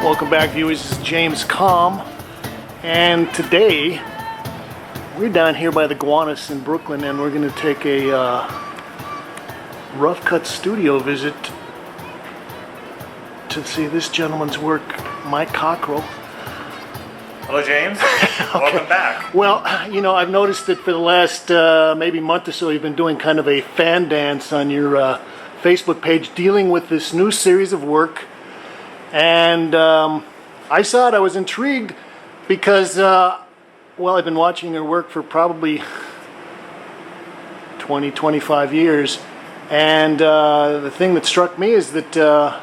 Welcome back, viewers. This is James Com, and today we're down here by the Gowanus in Brooklyn, and we're going to take a rough cut studio visit to see this gentleman's work, Mike Cockrill. Hello, James. Okay. Welcome back. Well, you know, I've noticed that for the last maybe month or so, you've been doing kind of a fan dance on your Facebook page dealing with this new series of work. And I saw it, I was intrigued because, well, I've been watching your work for probably 20, 25 years. And the thing that struck me is that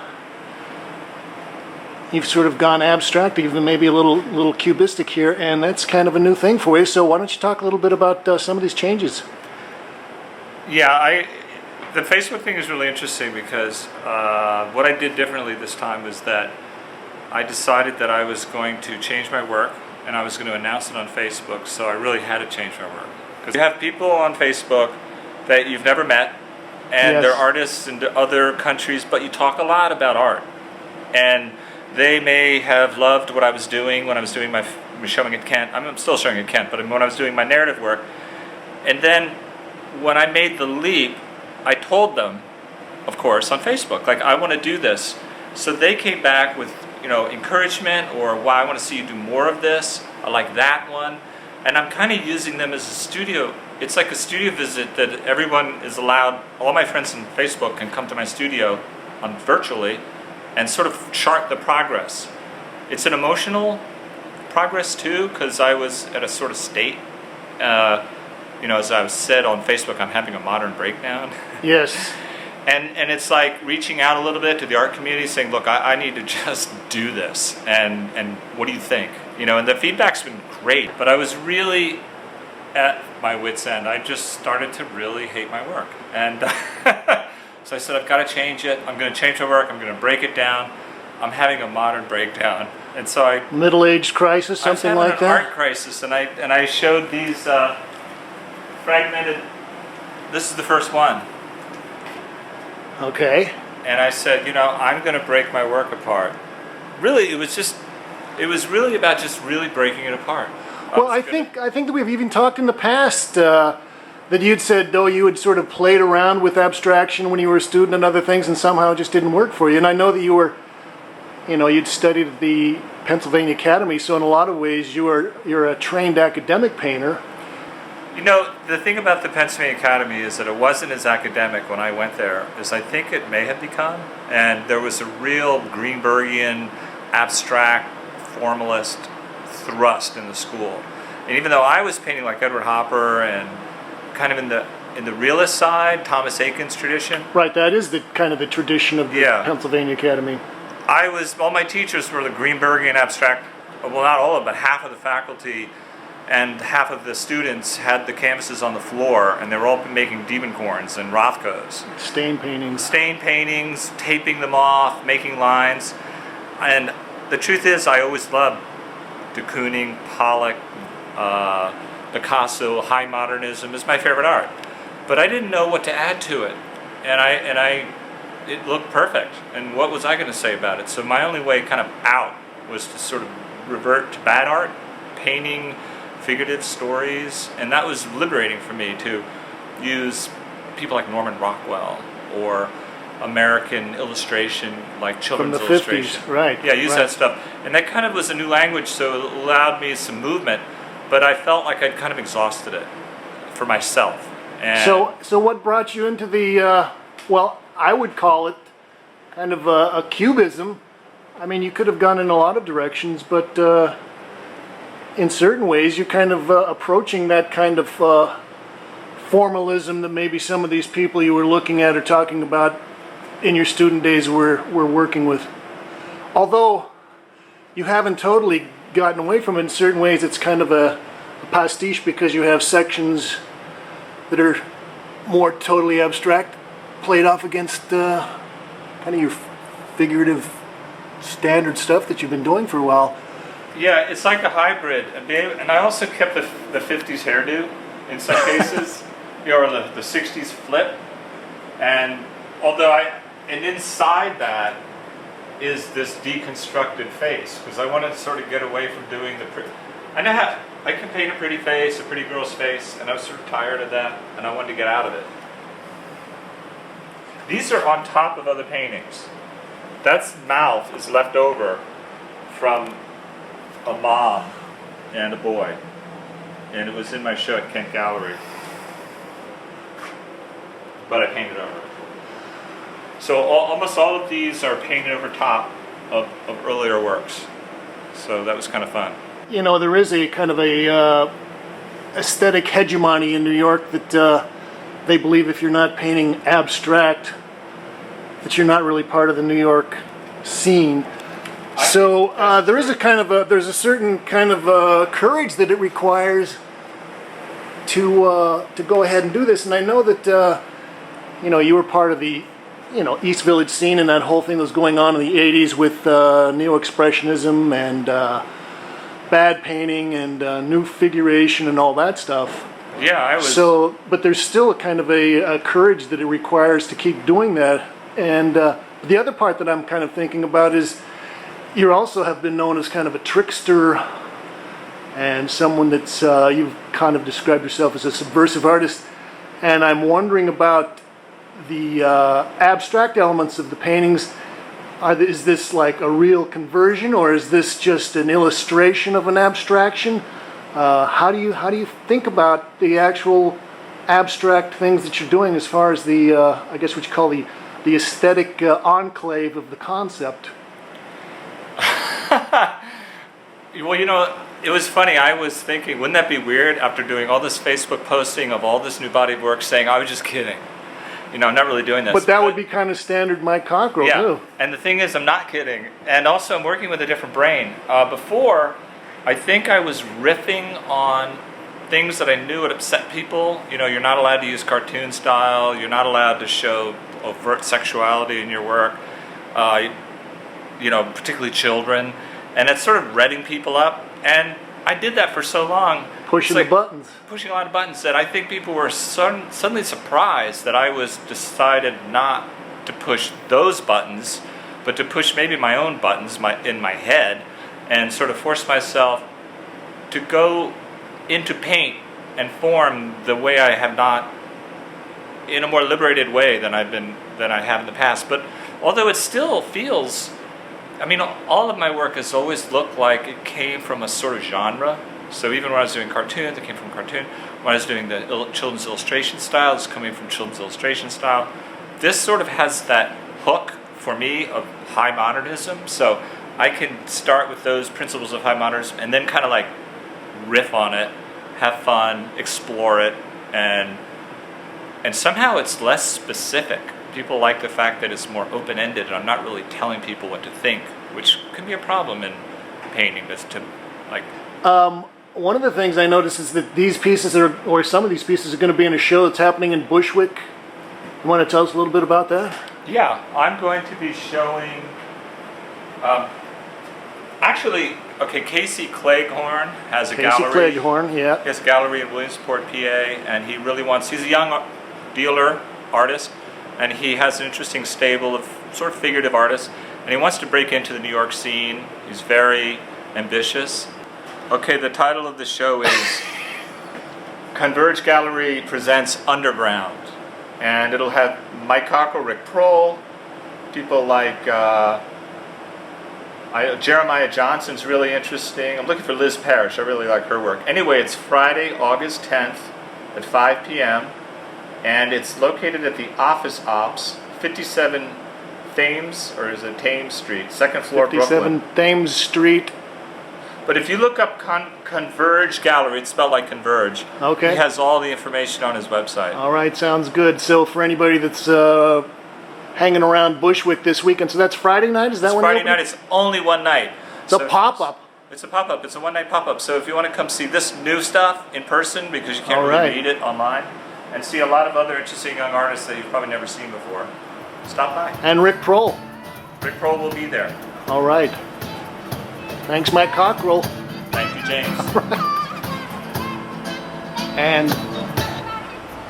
you've sort of gone abstract, even maybe a little cubistic here, and that's kind of a new thing for you. So why don't you talk a little bit about some of these changes? Yeah, the Facebook thing is really interesting because what I did differently this time was that I decided that I was going to change my work and I was going to announce it on Facebook, so I really had to change my work. Because you have people on Facebook that you've never met, and Yes. they're artists in other countries, but you talk a lot about art. And they may have loved what I was doing when I was doing showing at Kent. I'm still showing at Kent, but when I was doing my narrative work. And then when I made the leap, I told them, of course, on Facebook, like, I want to do this. So they came back with, encouragement, or, wow, I want to see you do more of this. I like that one. And I'm kind of using them as a studio. It's like a studio visit that everyone is allowed. All my friends on Facebook can come to my studio virtually and sort of chart the progress. It's an emotional progress too, because I was at a sort of state. As I've said on Facebook, I'm having a modern breakdown. Yes. And it's like reaching out a little bit to the art community, saying, look, I need to just do this, and what do you think? And the feedback's been great, but I was really at my wit's end. I just started to really hate my work. And so I said, I've got to change it. I'm going to change my work. I'm going to break it down. I'm having a modern breakdown. And so I... Middle-age crisis, something like that? I was having an art crisis, and I showed these fragmented... This is the first one. Okay. And I said, I'm going to break my work apart. Really, it was really about just really breaking it apart. Well, I think that we've even talked in the past that you'd said, though, you had sort of played around with abstraction when you were a student and other things, and somehow it just didn't work for you. And I know that you'd studied at the Pennsylvania Academy, so in a lot of ways you're a trained academic painter. The thing about the Pennsylvania Academy is that it wasn't as academic when I went there as I think it may have become. And there was a real Greenbergian, abstract, formalist thrust in the school. And even though I was painting like Edward Hopper and kind of in the realist side, Thomas Eakins tradition. Right, that is the kind of the tradition of the Pennsylvania Academy. All my teachers were the Greenbergian abstract, well, not all of them, but half of the faculty and half of the students had the canvases on the floor, and they were all making Diebenkorns and Rothkos. Stain paintings. Stain paintings, taping them off, making lines. And the truth is, I always loved de Kooning, Pollock, Picasso. High modernism is my favorite art. But I didn't know what to add to it. And it looked perfect. And what was I going to say about it? So my only way kind of out was to sort of revert to bad art, painting figurative stories, and that was liberating for me to use people like Norman Rockwell or American illustration, like children's from the illustration. 50s, right? Yeah, use that stuff, and that kind of was a new language, so it allowed me some movement. But I felt like I'd kind of exhausted it for myself. And so what brought you into the? Well, I would call it kind of a cubism. I mean, you could have gone in a lot of directions, but. In certain ways, you're kind of approaching that kind of formalism that maybe some of these people you were looking at or talking about in your student days were working with. Although you haven't totally gotten away from it in certain ways, it's kind of a pastiche because you have sections that are more totally abstract played off against kind of your figurative standard stuff that you've been doing for a while. Yeah, it's like a hybrid. And I also kept the 50s hairdo in some cases, or the 60s flip. And although and inside that, is this deconstructed face, because I wanted to sort of get away from doing the I know how I can paint a pretty face, a pretty girl's face, and I was sort of tired of that, and I wanted to get out of it. These are on top of other paintings. That's mouth is left over from a mom and a boy, and it was in my show at Kent Gallery, but I painted over it. So almost all of these are painted over top of earlier works. So that was kind of fun. You know, there is a kind of a aesthetic hegemony in New York that they believe if you're not painting abstract, that you're not really part of the New York scene. So there is a kind of there's a certain kind of courage that it requires to go ahead and do this. And I know that you know, you were part of the East Village scene and that whole thing that was going on in the 80s with neo-expressionism and bad painting and new figuration and all that stuff. Yeah, I was. So, but there's still a kind of a courage that it requires to keep doing that. And the other part that I'm kind of thinking about is you also have been known as kind of a trickster and someone that's, you've kind of described yourself as a subversive artist. And I'm wondering about the abstract elements of the paintings. Is this like a real conversion, or is this just an illustration of an abstraction? How do you think about the actual abstract things that you're doing as far as the I guess what you call the aesthetic enclave of the concept? Well, it was funny. I was thinking, wouldn't that be weird after doing all this Facebook posting of all this new body of work, saying I was just kidding. I'm not really doing this. But that would be kind of standard Mike Cockrill, too. And the thing is, I'm not kidding. And also, I'm working with a different brain. Before, I think I was riffing on things that I knew would upset people. You're not allowed to use cartoon style. You're not allowed to show overt sexuality in your work. Particularly children. And it's sort of redding people up. And I did that for so long. Pushing the buttons. Pushing a lot of buttons that I think people were suddenly surprised that I was decided not to push those buttons, but to push maybe my own buttons in my head and sort of force myself to go into paint and form the way I have not, in a more liberated way than I have in the past. But although it still feels, all of my work has always looked like it came from a sort of genre. So even when I was doing cartoons, it came from cartoon. When I was doing the children's illustration style, it's coming from children's illustration style. This sort of has that hook for me of high modernism. So I can start with those principles of high modernism and then kind of like riff on it, have fun, explore it, and somehow it's less specific. People like the fact that it's more open-ended and I'm not really telling people what to think, which can be a problem in painting. One of the things I noticed is that these pieces or some of these pieces are going to be in a show that's happening in Bushwick. You want to tell us a little bit about that? Yeah, I'm going to be showing, Casey Cleghorn has a gallery. Casey Cleghorn, yeah. He has a gallery in Williamsport, PA, and he's a young dealer, artist, and he has an interesting stable of sort of figurative artists, and he wants to break into the New York scene. He's very ambitious. Okay, the title of the show is Converge Gallery Presents Underground. And it'll have Mike Cockrill, Rick Prohl, people like Jeremiah Johnson's really interesting. I'm looking for Liz Parrish. I really like her work. Anyway, it's Friday, August 10th at 5 p.m. And it's located at the Office Ops, 57 Thames, or is it Thames Street, second floor, 57 Brooklyn. Thames Street. But if you look up Converge Gallery, it's spelled like Converge. Okay. He has all the information on his website. All right, sounds good. So for anybody that's hanging around Bushwick this weekend, so that's Friday night? Is that when Friday night? It's only one night. It's a pop-up. It's a pop-up. It's a one-night pop-up. So if you want to come see this new stuff in person, because you can't really read it online, and see a lot of other interesting young artists that you've probably never seen before, stop by. And Rick Prohl. Rick Prohl will be there. All right. Thanks, Mike Cockrill. Thank you, James. And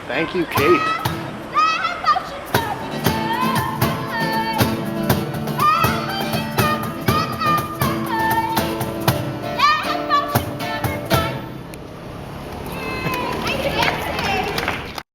thank you, Kate.